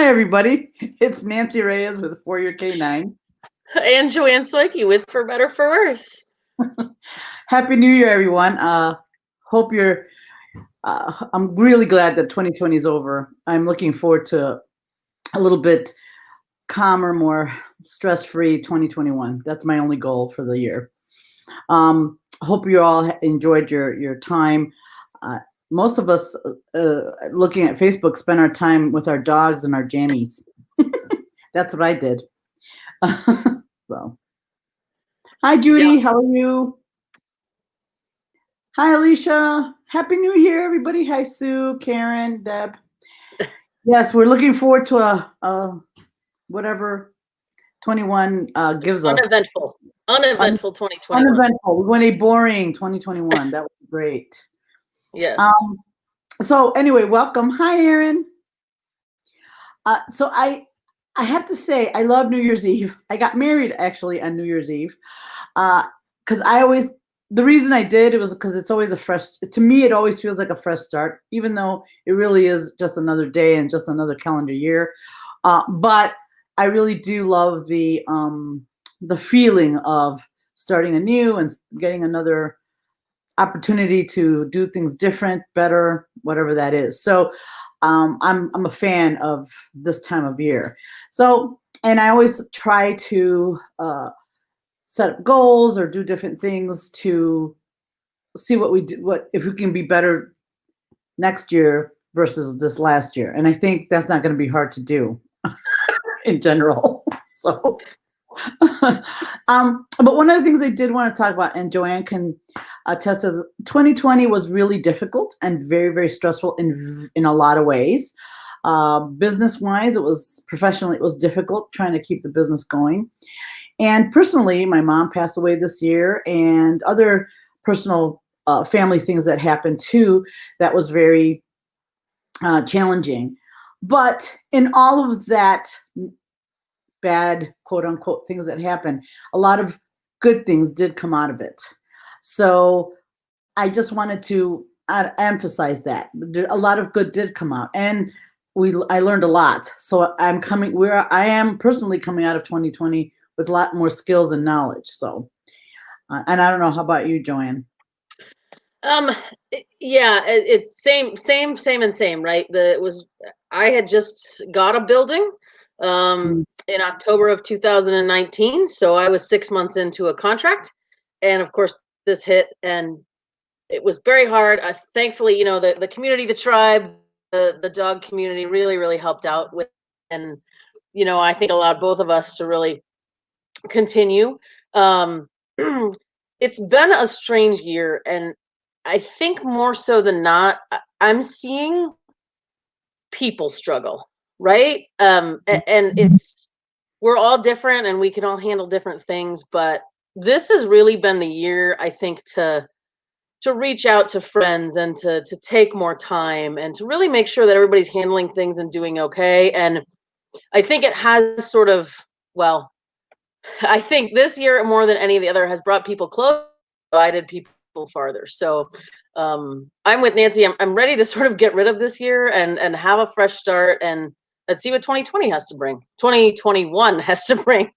everybody. It's Nancy Reyes with For Your Canine. And Joanne Soike with For Better For Worse. Happy New Year, everyone. Hope you're. I'm really glad that 2020 is over. I'm looking forward to a little bit calmer, more stress-free 2021. That's my only goal for the year. Hope you all enjoyed your time. Most of us looking at Facebook spend our time with our dogs and our jammies. That's what I did. So, hi Judy, Yeah. how are you? Hi Alicia, Happy New Year, everybody. Hi Sue, Karen, Deb. Yes, we're looking forward to a whatever 21 gives us. Uneventful 2021. Uneventful. We want a boring 2021. That would be great. Yes. So anyway, welcome. Hi Aaron. So I have to say I love New Year's Eve. I got married actually on New Year's Eve. Because the reason I did it was because it's always to me it always feels like a fresh start, even though it really is just another day and just another calendar year. But I really do love the feeling of starting anew and getting another opportunity to do things different, better, whatever that is. So I'm a fan of this time of year. So, and I always try to set up goals or do different things to see what we do, if we can be better next year versus this last year. And I think that's not going to be hard to do in general. So, but one of the things I did want to talk about, and Joanne can attest to, 2020 was really difficult and very, very stressful in a lot of ways. Business-wise, professionally, it was difficult trying to keep the business going. And personally, my mom passed away this year, and other personal family things that happened too, that was very challenging. But in all of that bad, quote unquote, things that happened, a lot of good things did come out of it. So I just wanted to emphasize that a lot of good did come out, and I learned a lot. So I am personally coming out of 2020 with a lot more skills and knowledge. So, and I don't know, how about you, Joanne? Yeah, it's same, right? I had just got a building in October of 2019, so I was 6 months into a contract, and of course this hit, and it was very hard. Thankfully, the community, the tribe, the dog community really helped out with, and I think allowed both of us to really continue. It's been a strange year, and I think more so than not, I'm seeing people struggle, right? And we're all different, and we can all handle different things, but this has really been the year, I think, to reach out to friends and to take more time and to really make sure that everybody's handling things and doing okay. And I think it has sort of, well, I think this year more than any of the other has brought people close, divided people farther. So I'm with Nancy. I'm ready to sort of get rid of this year and have a fresh start, and let's see what 2020 has to bring. 2021 has to bring.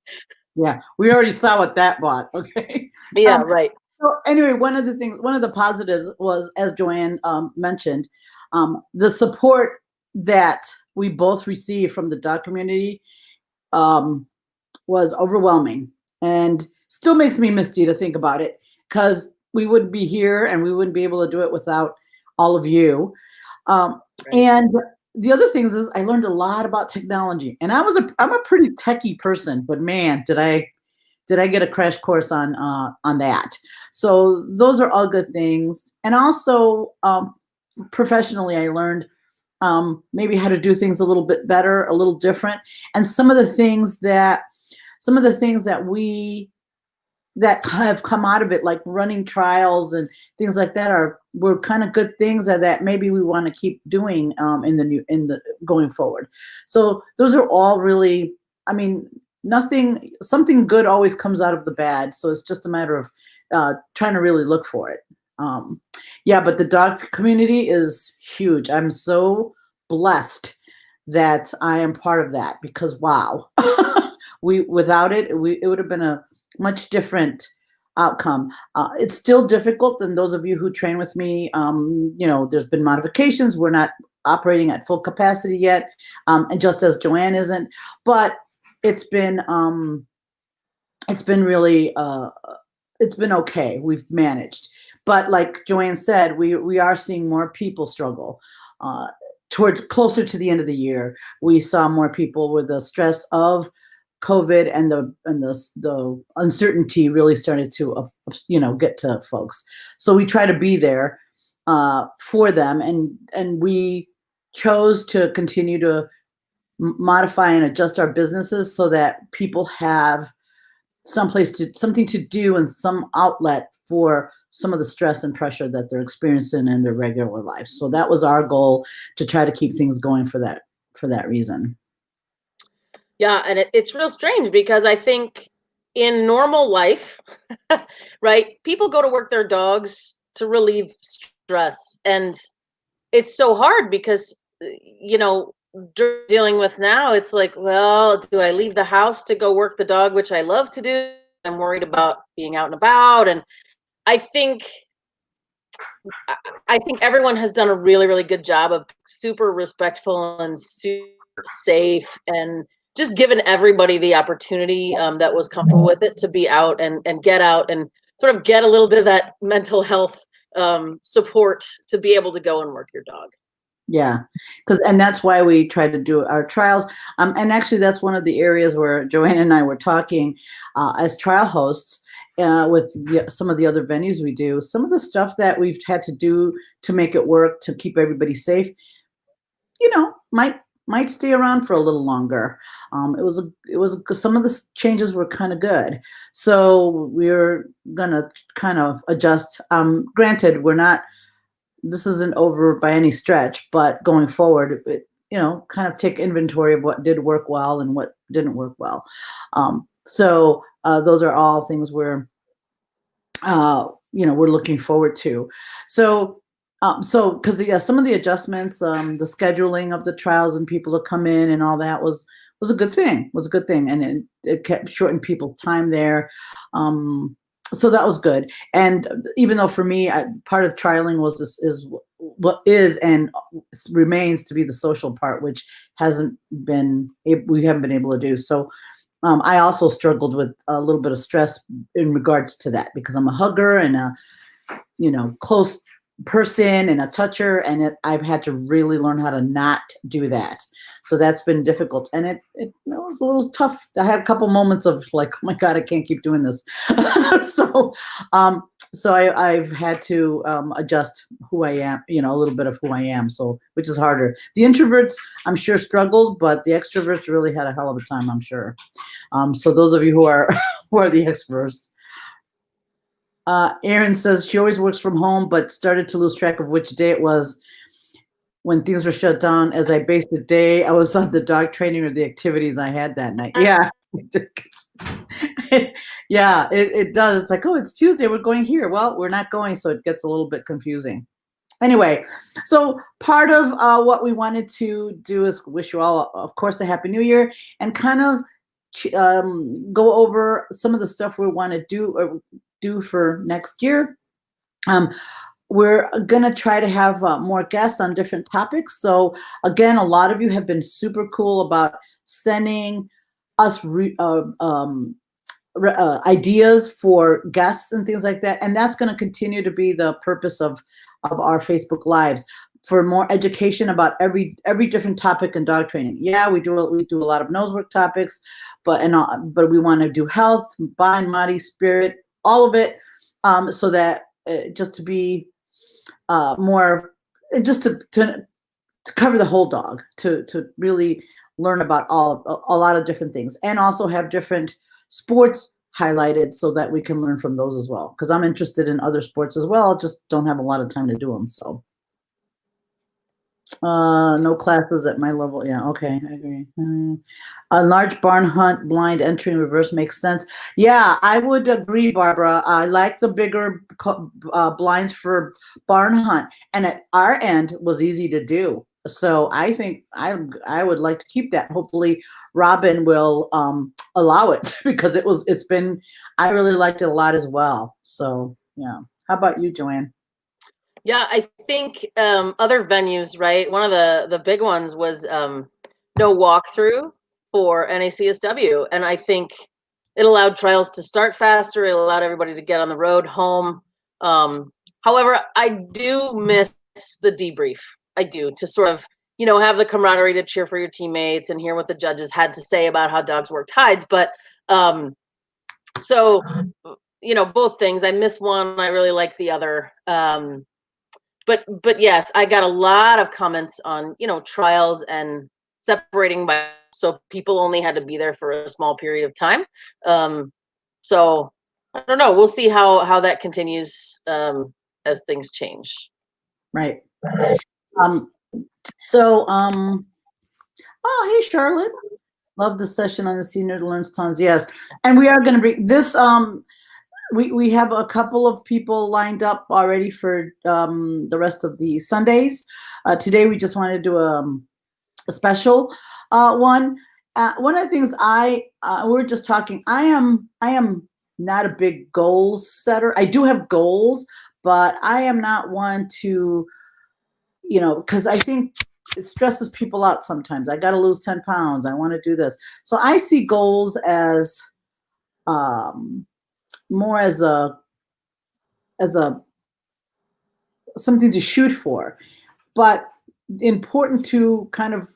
Yeah, we already saw what that brought. Okay. Yeah, right. So anyway, one of the positives was, as Joanne mentioned, the support that we both received from the dog community was overwhelming, and still makes me misty to think about it, because we wouldn't be here and we wouldn't be able to do it without all of you. Right. And the other things is I learned a lot about technology, and I'm a pretty techie person, but man, did I get a crash course on that. So those are all good things. And also professionally, I learned maybe how to do things a little bit better, a little different. And some of the things that have come out of it, like running trials and things like that, were kind of good things that maybe we want to keep doing in the going forward. So those are all really, I mean, something good always comes out of the bad. So it's just a matter of trying to really look for it. Yeah, but the dog community is huge. I'm so blessed that I am part of that, because wow, without it, it would have been a much different outcome. It's still difficult, and those of you who train with me, there's been modifications. We're not operating at full capacity yet, and just as Joanne isn't, but it's been really it's been okay. We've managed, but like Joanne said, we are seeing more people struggle. Towards closer to the end of the year, we saw more people with the stress of COVID and the uncertainty really started to get to folks. So we try to be there for them, and we chose to continue to modify and adjust our businesses so that people have something to do and some outlet for some of the stress and pressure that they're experiencing in their regular life. So that was our goal, to try to keep things going for that reason. Yeah, and it's real strange because I think in normal life, right, people go to work their dogs to relieve stress. And it's so hard because, dealing with now, it's like, well, do I leave the house to go work the dog, which I love to do? I'm worried about being out and about. And I think I think everyone has done a really, really good job of super respectful and super safe, and just given everybody the opportunity that was comfortable with it to be out and get out and sort of get a little bit of that mental health support to be able to go and work your dog. Yeah, and that's why we try to do our trials. And actually, that's one of the areas where Joanne and I were talking as trial hosts with some of the other venues we do. Some of the stuff that we've had to do to make it work, to keep everybody safe, might stay around for a little longer. It was some of the changes were kind of good, so we're gonna kind of adjust. Granted, this isn't over by any stretch, but going forward, kind of take inventory of what did work well and what didn't work well. So those are all things we're looking forward to. So because some of the adjustments, the scheduling of the trials and people to come in and all that was a good thing. And it kept shortened people's time there. So that was good. And even though for me, part of trialing is what is and remains to be the social part, which we haven't been able to do. So I also struggled with a little bit of stress in regards to that, because I'm a hugger and a close person and a toucher, and I've had to really learn how to not do that. So that's been difficult, and it was a little tough. I had a couple moments of like, oh my God, I can't keep doing this. So I've had to adjust who I am, a little bit of who I am. So, which is harder. The introverts, I'm sure, struggled, but the extroverts really had a hell of a time, I'm sure. So those of you who are the extroverts. Erin says she always works from home, but started to lose track of which day it was when things were shut down. As I based the day I was on the dog training or the activities I had that night. Yeah. Yeah, it does. It's like, oh, it's Tuesday, we're going here. Well, we're not going, so it gets a little bit confusing. Anyway, so part of what we wanted to do is wish you all, of course, a Happy New Year, and kind of go over some of the stuff we want to do for next year. We're going to try to have more guests on different topics. So again, a lot of you have been super cool about sending us ideas for guests and things like that. And that's going to continue to be the purpose of our Facebook Lives, for more education about every different topic in dog training. Yeah, we do a lot of nosework topics, but we want to do health, mind, body, spirit, all of it, so that just to be more, just to cover the whole dog, to really learn about a lot of different things, and also have different sports highlighted so that we can learn from those as well. Because I'm interested in other sports as well, just don't have a lot of time to do them. So no classes at my level. Yeah, okay, I agree. A large barn hunt, blind entry in reverse makes sense. Yeah, I would agree, Barbara. I like the bigger blinds for barn hunt, and at our end was easy to do. So I think I would like to keep that. Hopefully, Robin will allow it because it's been I really liked it a lot as well. So yeah. How about you, Joanne? Yeah, I think other venues, right? One of the big ones was no walkthrough for NACSW, and I think it allowed trials to start faster. It allowed everybody to get on the road home. Um, However, I do miss the debrief. I do, to sort of have the camaraderie to cheer for your teammates and hear what the judges had to say about how dogs worked hides. But so both things. I miss one. I really like the other. But yes, I got a lot of comments on trials and separating by, so people only had to be there for a small period of time. So I don't know. We'll see how that continues as things change. Right. Um, so oh, hey, Charlotte. Love the session on the senior learns tons. Yes. And we are going to bring this. We have a couple of people lined up already for the rest of the Sundays. Today, we just wanted to do a special one. One of the things we're just talking. I am not a big goals setter. I do have goals, but I am not one to, because I think it stresses people out sometimes. I got to lose 10 pounds. I want to do this. So I see goals as more as a something to shoot for, but important to kind of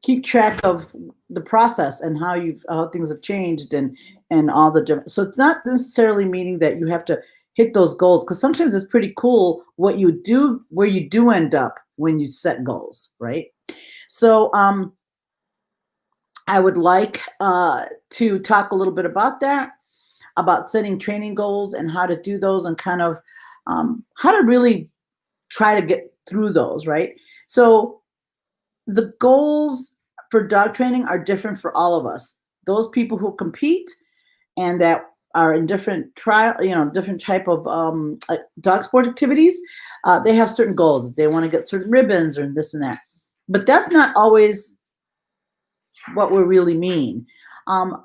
keep track of the process and how things have changed and all the different. So it's not necessarily meaning that you have to hit those goals, because sometimes it's pretty cool what you do, where you do end up when you set goals, right? So I would like to talk a little bit about that, about setting training goals and how to do those, and kind of how to really try to get through those, right? So the goals for dog training are different for all of us. Those people who compete and that are in different different type of dog sport activities, they have certain goals. They want to get certain ribbons or this and that. But that's not always what we really mean.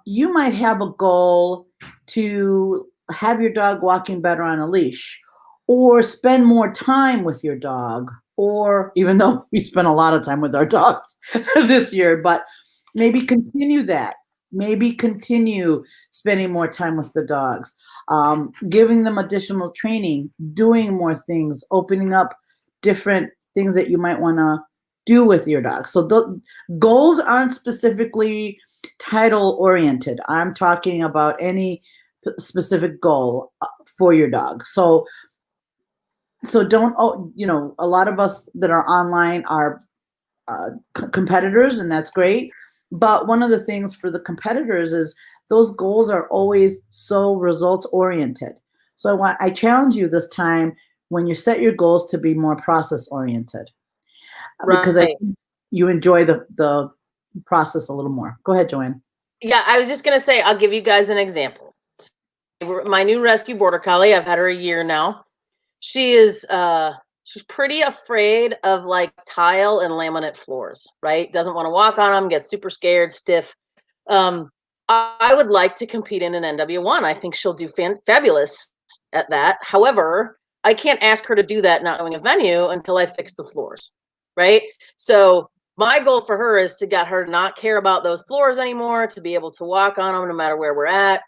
You might have a goal to have your dog walking better on a leash, or spend more time with your dog, or even though we spent a lot of time with our dogs this year, but maybe continue that. Maybe continue spending more time with the dogs, giving them additional training, doing more things, opening up different things that you might want to do with your dog. So the goals aren't specifically title oriented. I'm talking about any specific goal for your dog. So don't, a lot of us that are online are competitors, and that's great. But one of the things for the competitors is those goals are always so results oriented. So I challenge you this time, when you set your goals, to be more process oriented, because I think you enjoy the process a little more. Go ahead, Joanne. Yeah, I was just going to say, I'll give you guys an example. My new rescue border collie, I've had her a year now. She's pretty afraid of like tile and laminate floors, right? Doesn't want to walk on them, gets super scared, stiff. I would like to compete in an NW1. I think she'll do fabulous at that. However, I can't ask her to do that not knowing a venue until I fix the floors, right? So my goal for her is to get her to not care about those floors anymore, to be able to walk on them no matter where we're at.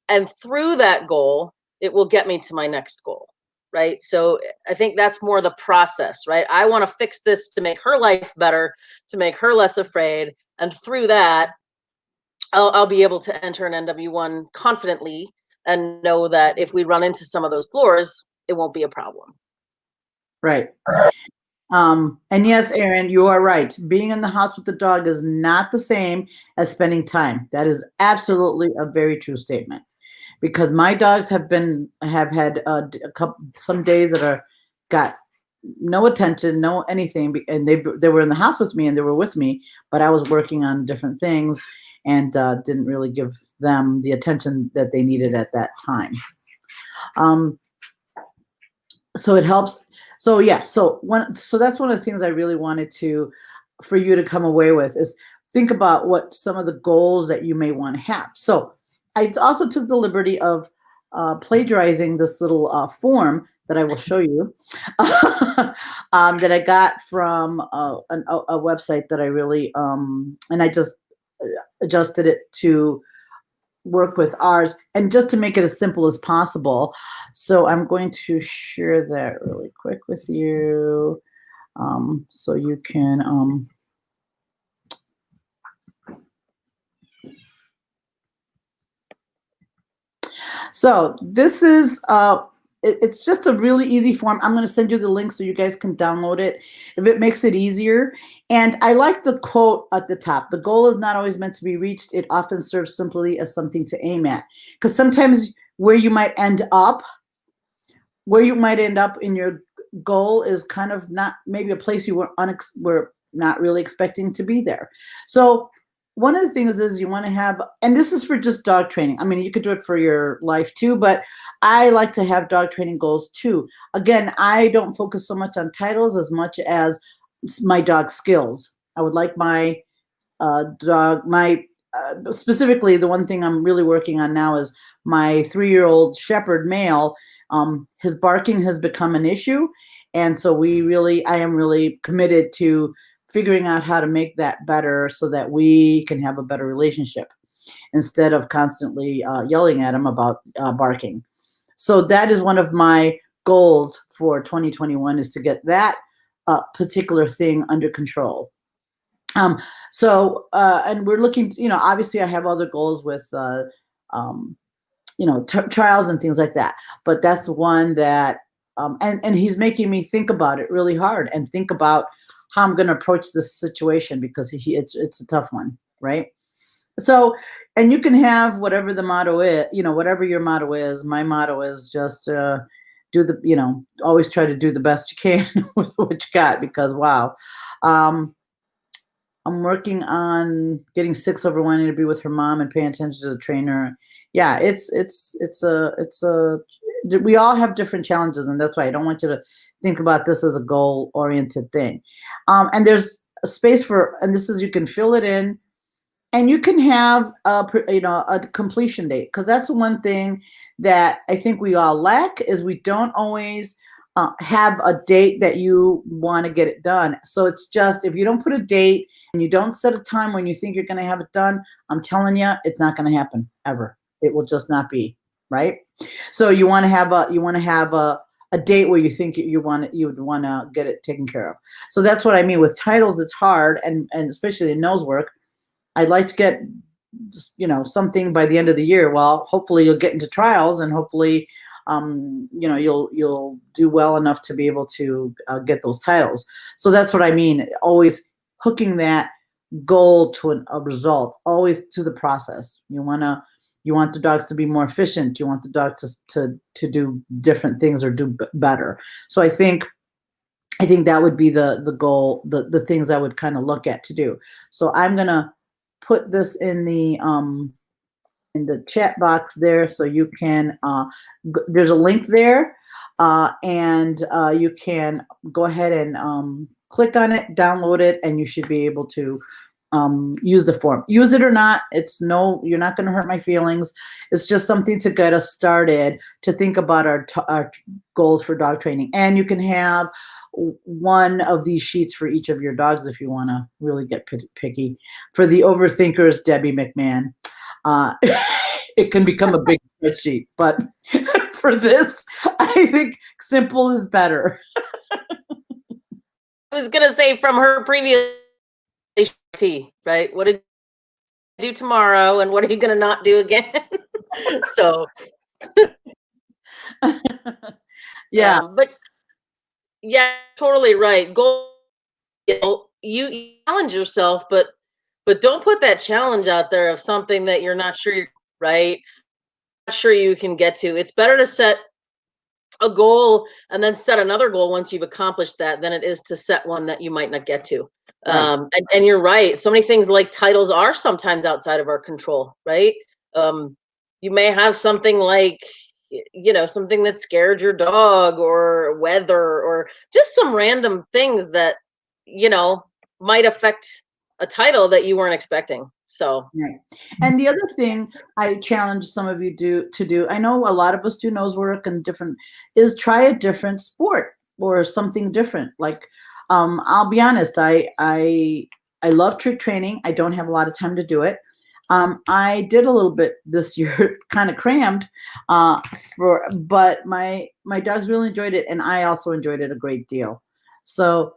And through that goal, it will get me to my next goal, right? So I think that's more the process, right? I want to fix this to make her life better, to make her less afraid. And through that, I'll be able to enter an NW1 confidently and know that if we run into some of those floors, it won't be a problem. Right. And yes, Erin, you are right. Being in the house with the dog is not the same as spending time. That is absolutely a very true statement. Because my dogs have had some days that are got no attention, no anything, and they were in the house with me and they were with me, but I was working on different things and didn't really give them the attention that they needed at that time. So it helps. So yeah, so that's one of the things I really wanted to for you to come away with is think about what some of the goals that you may want to have. So I also took the liberty of plagiarizing this little form that I will show you that I got from a website that I really and I just adjusted it to work with ours and just to make it as simple as possible. So I'm going to share that really quick with you so you can so this is it's just a really easy form. I'm going to send you the link so you guys can download it if it makes it easier. And I like the quote at the top. The goal is not always meant to be reached. It often serves simply as something to aim at. Because sometimes where you might end up in your goal is kind of not maybe a place you were not really expecting to be there. So one of the things is you want to have, and this is for just dog training. I mean, you could do it for your life too, but I like to have dog training goals too. Again, I don't focus so much on titles as much as my dog skills. I would like my specifically the one thing I'm really working on now is my 3-year-old shepherd male. His barking has become an issue, and so I am really committed to figuring out how to make that better so that we can have a better relationship instead of constantly yelling at him about barking. So that is one of my goals for 2021 is to get that particular thing under control. And we're looking, obviously I have other goals with, trials and things like that, but that's one that, and he's making me think about it really hard and think about how I'm going to approach this situation because it's a tough one. Right. So, and you can have whatever the motto is, whatever your motto is. My motto is just, always try to do the best you can with what you got because wow. I'm working on getting 6 over wanting to be with her mom and paying attention to the trainer. Yeah, we all have different challenges, and that's why I don't want you to think about this as a goal-oriented thing. And there's a space for, and this is you can fill it in, and you can have a completion date because that's one thing that I think we all lack is we don't always have a date that you want to get it done. So it's just if you don't put a date and you don't set a time when you think you're going to have it done, I'm telling you, it's not going to happen ever. It will just not be right. So you want to have a date where you think you would want to get it taken care of. So that's what I mean with titles. It's hard, and especially in nose work. I'd like to get something by the end of the year. Well, hopefully you'll get into trials, and hopefully you'll do well enough to be able to get those titles. So that's what I mean. Always hooking that goal to a result, always to the process. You want the dogs to be more efficient. You want the dog to do different things or do better. So I think that would be the goal, the things I would kind of look at to do. So I'm gonna put this in the chat box there so you can there's a link there and you can go ahead and click on it, download it, and you should be able to use the form. Use it or not, you're not going to hurt my feelings. It's just something to get us started to think about our goals for dog training. And you can have one of these sheets for each of your dogs if you want to really get picky. For the overthinkers, Debbie McMahon, it can become a big spreadsheet, but for this, I think simple is better. I was gonna say from her previous right? What did you do tomorrow, and what are you gonna not do again? So, yeah, but yeah, totally right. You challenge yourself, but don't put that challenge out there of something that you're not sure you're right. Not sure you can get to. It's better to set a goal and then set another goal once you've accomplished that than it is to set one that you might not get to. Right. And you're right. So many things like titles are sometimes outside of our control, right? You may have something like, something that scared your dog, or weather, or just some random things that, might affect a title that you weren't expecting. So, Right. And the other thing I challenge some of you to do, I know a lot of us do nose work and different, is try a different sport or something different. Like, I'll be honest, I love trick training. I don't have a lot of time to do it. I did a little bit this year, kind of crammed, but my dogs really enjoyed it, and I also enjoyed it a great deal. So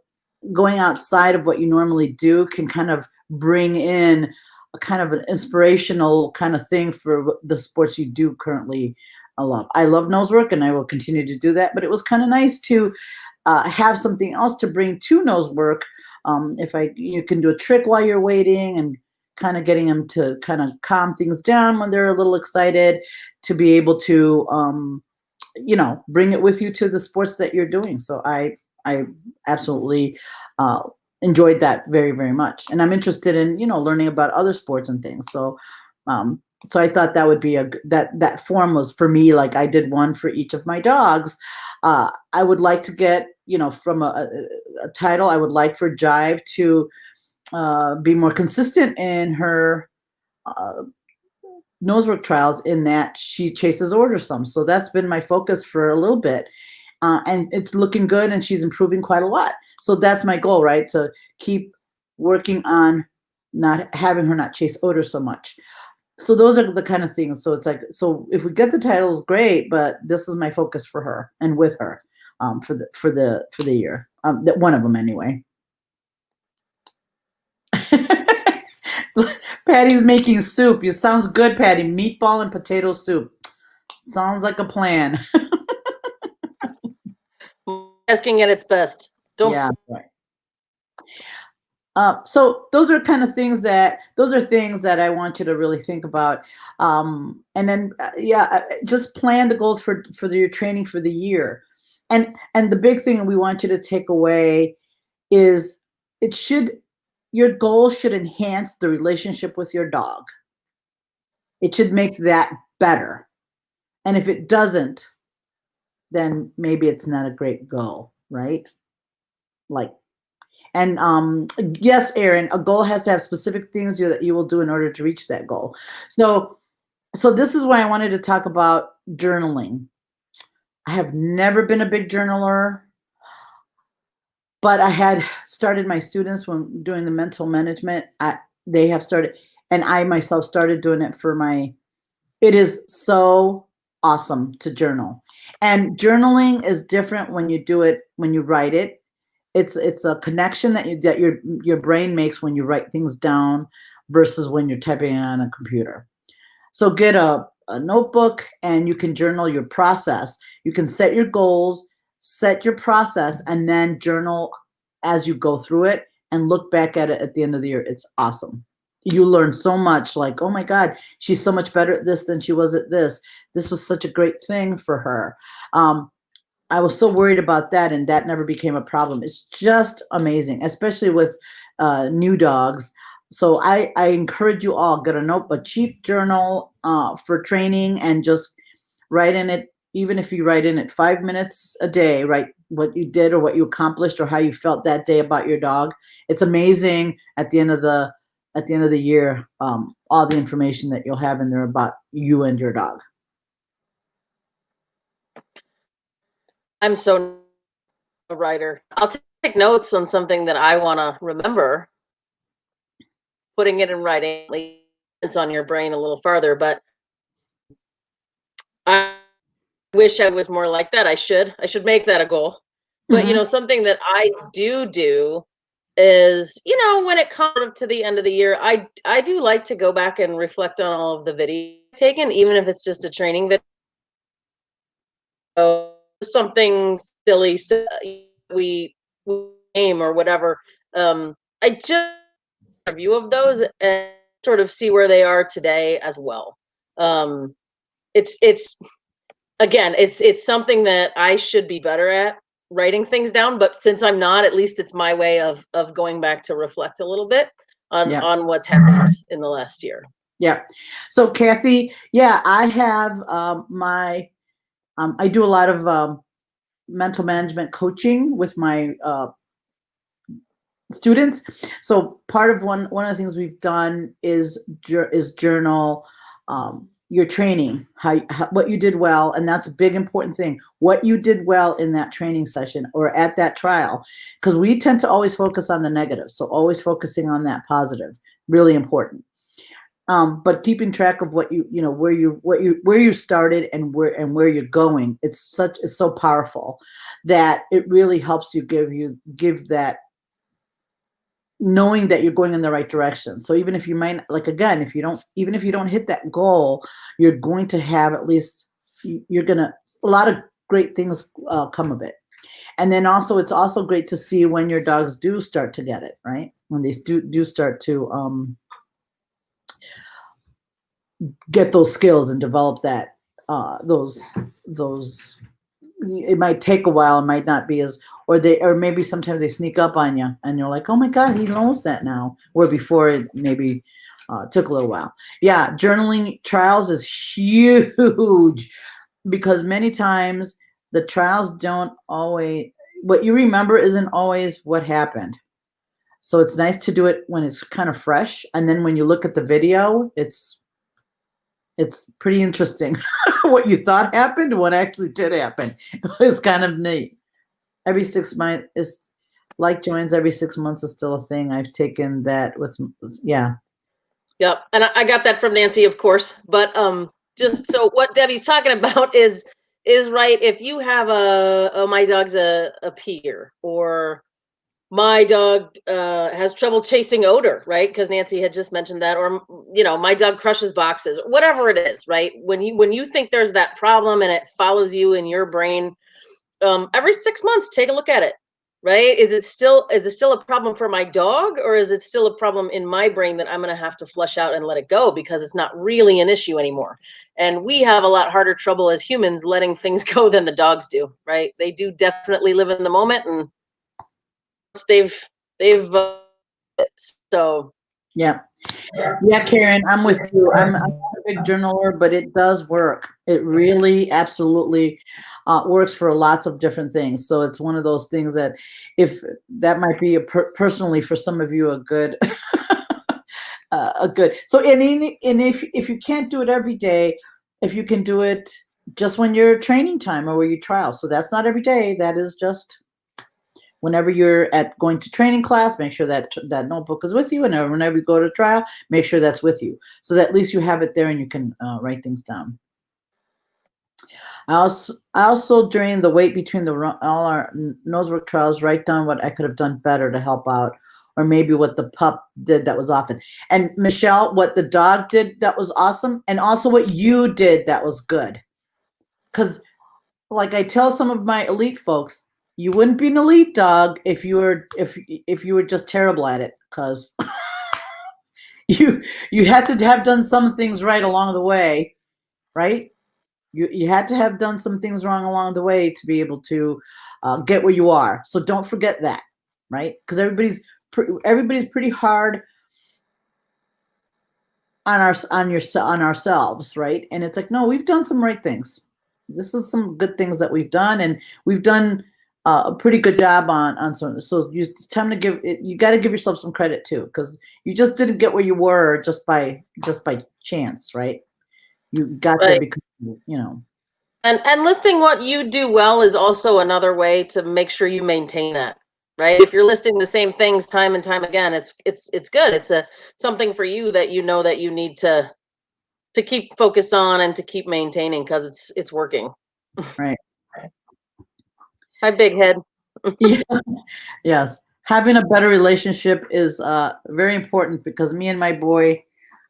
going outside of what you normally do can kind of bring in a kind of an inspirational kind of thing for the sports you do currently love. I love nose work, and I will continue to do that. But it was kind of nice to have something else to bring to nose work. If you can do a trick while you're waiting, and kind of getting them to kind of calm things down when they're a little excited, to be able to bring it with you to the sports that you're doing. So I absolutely uh, enjoyed that very, very much, and I'm interested in learning about other sports and things. So I thought that would be that form was for me. Like, I did one for each of my dogs. I would like to get from a title. I would like for Jive to be more consistent in her nosework trials, in that she chases orders some. So that's been my focus for a little bit. And it's looking good, and she's improving quite a lot. So that's my goal, right? To keep working on not having her not chase odor so much. So those are the kind of things. So it's like, so if we get the titles, great, but this is my focus for her and with her for the year. One of them anyway. Patty's making soup. It sounds good, Patty. Meatball and potato soup. Sounds like a plan. asking at its best. Don't. Yeah, right. So those are things that I want you to really think about. And then just plan the goals for your training for the year. And the big thing we want you to take away is your goal should enhance the relationship with your dog. It should make that better. And if it doesn't, then maybe it's not a great goal, right? And yes, Erin, a goal has to have specific things that you will do in order to reach that goal. So this is why I wanted to talk about journaling. I have never been a big journaler, but I had started my students when doing the mental management. They have started, and I myself started doing it for it is so awesome to journal. And journaling is different when you write it. It's a connection that your brain makes when you write things down versus when you're typing it on a computer. So get a notebook, and you can journal your process. You can set your goals, set your process, and then journal as you go through it, and look back at it at the end of the year. It's awesome. You learn so much, like, oh my God, she's so much better at this than she was at this. This was such a great thing for her. I was so worried about that, and that never became a problem. It's just amazing, especially with new dogs. So I encourage you all, get a cheap journal for training, and just write in it. Even if you write in it 5 minutes a day, write what you did or what you accomplished or how you felt that day about your dog. It's amazing at the end of the year, all the information that you'll have in there about you and your dog. I'm so a writer. I'll take notes on something that I want to remember. Putting it in writing, it's on your brain a little farther, but I wish I was more like that. I should make that a goal. But something that I do is, when it comes to the end of the year, I do like to go back and reflect on all of the videos taken, even if it's just a training video, something silly, so we aim or whatever. I just a view of those and sort of see where they are today as well. It's again, it's something that I should be better at, writing things down, but since I'm not, at least it's my way of going back to reflect a little bit on what's happened in the last year. Yeah. So Kathy, I have my I do a lot of mental management coaching with my students. So part of one of the things we've done is journal your training, how what you did well, and that's a big important thing. What you did well in that training session or at that trial, because we tend to always focus on the negative. So always focusing on that positive, really important. But keeping track of what you know where you started and where you're going, it's so powerful that it really helps you give that knowing that you're going in the right direction. So even if you might, like, again, even if you don't hit that goal, you're going to have at least, you're gonna, a lot of great things come of it. And then also, it's also great to see when your dogs do start to get it, right? When they do start to get those skills and develop that those it might take a while, it might not be as, or maybe sometimes they sneak up on you and you're like, oh my god, he knows that now, where before it maybe took a little while. Yeah, journaling trials is huge, because many times the trials don't always, what you remember isn't always what happened. So it's nice to do it when it's kind of fresh, and then when you look at the video, it's pretty interesting what you thought happened and what actually did happen. It's kind of neat. Every 6 months is like Joanne's, every 6 months is still a thing. I've taken that with, yeah. Yep. And I got that from Nancy, of course. But just so what Debbie's talking about is right. If you have my dog's a peer, or my dog has trouble chasing odor, right? Because Nancy had just mentioned that, or my dog crushes boxes, whatever it is, right? When you think there's that problem and it follows you in your brain, every 6 months, take a look at it, right? Is it still a problem for my dog, or is it still a problem in my brain that I'm going to have to flush out and let it go because it's not really an issue anymore? And we have a lot harder trouble as humans letting things go than the dogs do, right? They do definitely live in the moment, and they've so Yeah. Yeah, Karen, I'm with you. I'm not a big journaler, but it does work. It really absolutely works for lots of different things. So it's one of those things that, if that might be personally for some of you a good a good. So and if you can't do it every day, if you can do it just when you're training time or where you trial. So that's not every day. That is just whenever you're going to training class, make sure that that notebook is with you, and whenever you go to trial, make sure that's with you, so that at least you have it there and you can write things down. I also during the wait between all our nosework trials, write down what I could have done better to help out, or maybe what the pup did that was often. And Michelle, what the dog did that was awesome, and also what you did that was good. Because, like I tell some of my elite folks, you wouldn't be an elite dog if you were just terrible at it, because you had to have done some things right along the way, right? You had to have done some things wrong along the way to be able to get where you are. So don't forget that, right? Because everybody's pretty hard on ourselves, right? And it's like, no, we've done some right things. This is some good things that we've done, and we've done a pretty good job on some. So it's time to give it. You got to give yourself some credit too, because you just didn't get where you were just by chance, right? You got there right. because And listing what you do well is also another way to make sure you maintain that, right? If you're listing the same things time and time again, it's good. It's something for you that that you need to keep focused on and to keep maintaining, because it's working. right. Hi, big head. Yeah. Yes. Having a better relationship is very important, because me and my boy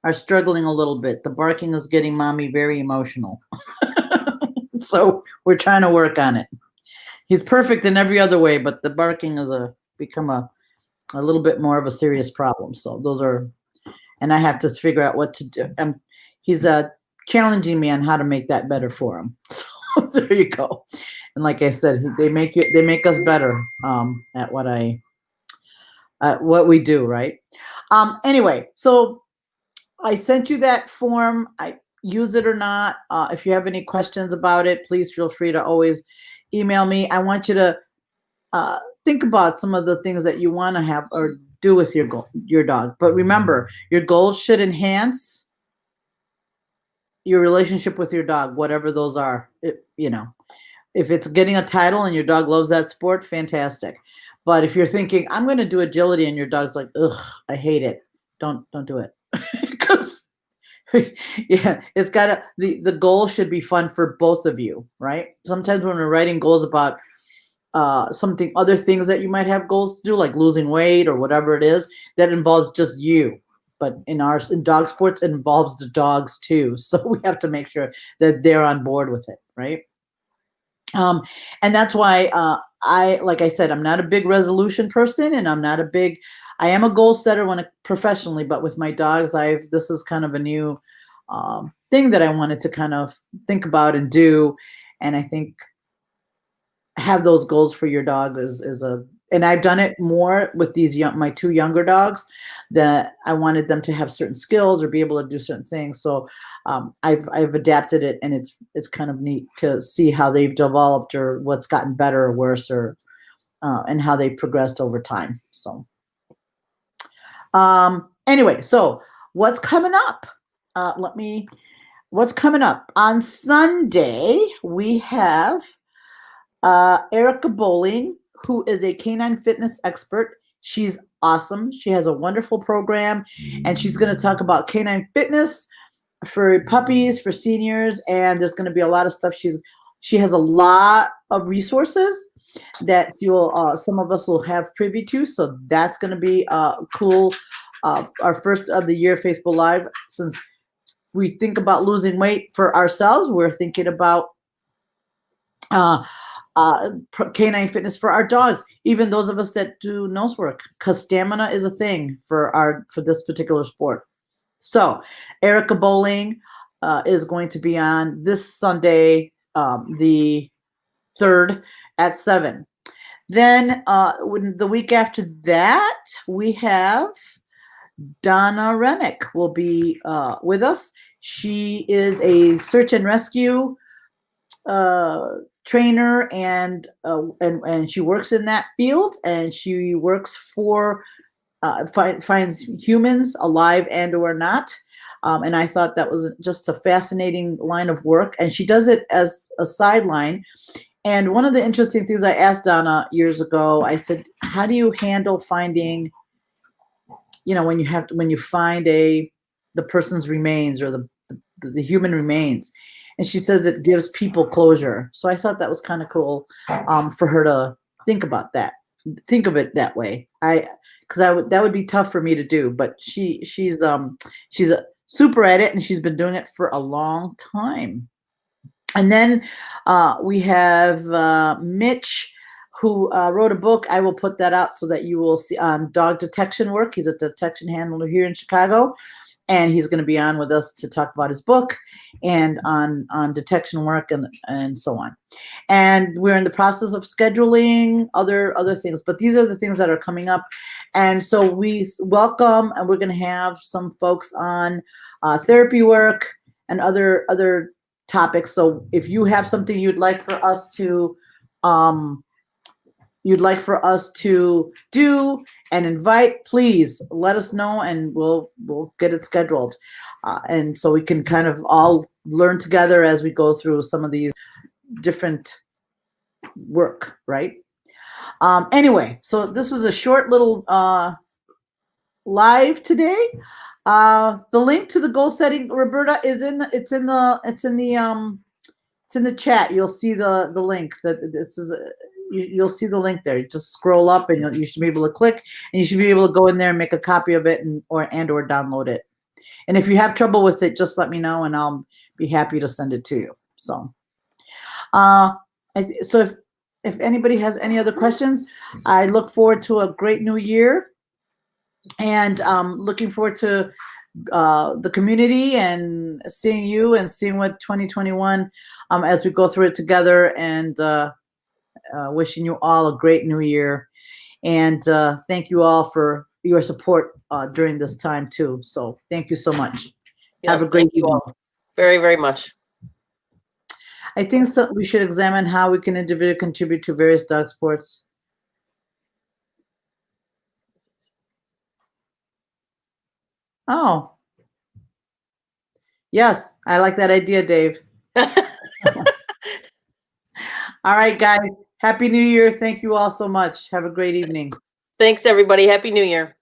are struggling a little bit. The barking is getting mommy very emotional. So we're trying to work on it. He's perfect in every other way, but the barking is become a little bit more of a serious problem. So those are, and I have to figure out what to do. He's challenging me on how to make that better for him. So there you go. And like I said, they make us better at what we do, right? Anyway, so I sent you that form. use it or not. If you have any questions about it, please feel free to always email me. I want you to think about some of the things that you want to have or do with your dog. But remember, your goals should enhance your relationship with your dog, whatever those are. If it's getting a title and your dog loves that sport, fantastic. But if you're thinking, I'm going to do agility, and your dog's like, ugh, I hate it, don't do it. Because yeah, it's gotta the goal should be fun for both of you, right? Sometimes when we're writing goals about other things that you might have goals to do, like losing weight or whatever it is, that involves just you. But in dog sports, it involves the dogs too. So we have to make sure that they're on board with it, right? And that's why like I said, I'm not a big resolution person, and I am a goal setter professionally, but with my dogs, this is kind of a new thing that I wanted to kind of think about and do. And I think have those goals for your dog and I've done it more with my two younger dogs, that I wanted them to have certain skills or be able to do certain things. So I've adapted it, and it's kind of neat to see how they've developed or what's gotten better or worse, or and how they've progressed over time. So anyway, so what's coming up? What's coming up on Sunday? We have Erica Bowling, who is a canine fitness expert. She's awesome. She has a wonderful program, and she's going to talk about canine fitness for puppies, for seniors, and there's going to be a lot of stuff. She has a lot of resources that some of us will have privy to, so that's going to be cool. Our first of the year Facebook Live, since we think about losing weight for ourselves, we're thinking about canine fitness for our dogs, even those of us that do nose work, because stamina is a thing for this particular sport. So Erica Bowling is going to be on this Sunday, the 3rd at 7. Then the week after that, we have Donna Rennick will be with us. She is a search and rescue trainer, and she works in that field, and she works for finds humans alive and or not. And I thought that was just a fascinating line of work, and she does it as a sideline. And one of the interesting things I asked Donna years ago, I said, how do you handle finding, when you find the person's remains, or the human remains? And she says it gives people closure. So I thought that was kind of cool for her to think about that, think of it that way. That would be tough for me to do, but she's super at it, and she's been doing it for a long time. And then we have Mitch, who wrote a book. I will put that out so that you will see on dog detection work. He's a detection handler here in Chicago, and he's going to be on with us to talk about his book and on detection work and so on. And we're in the process of scheduling other things, but these are the things that are coming up. And so we welcome, and we're going to have some folks on therapy work and other topics. So if you have something you'd like for us to do and invite, please let us know, and we'll get it scheduled. And so we can kind of all learn together as we go through some of these different work, right? Anyway, so this was a short little live today. The link to the goal setting, Roberta, it's in the chat. You'll see the link you'll see the link there. You just scroll up, and you should be able to click, and you should be able to go in there and make a copy of it or download it. And if you have trouble with it, just let me know, and I'll be happy to send it to you. So, so if anybody has any other questions, I look forward to a great new year, and looking forward to the community and seeing you and seeing what 2021 as we go through it together, and wishing you all a great new year, and thank you all for your support during this time too. So thank you so much. Yes, Have a great thank you evening. all. Very, very much. I think so. We should examine how we can individually contribute to various dog sports. Oh, yes, I like that idea, Dave. All right, guys. Happy New Year. Thank you all so much. Have a great evening. Thanks, everybody. Happy New Year.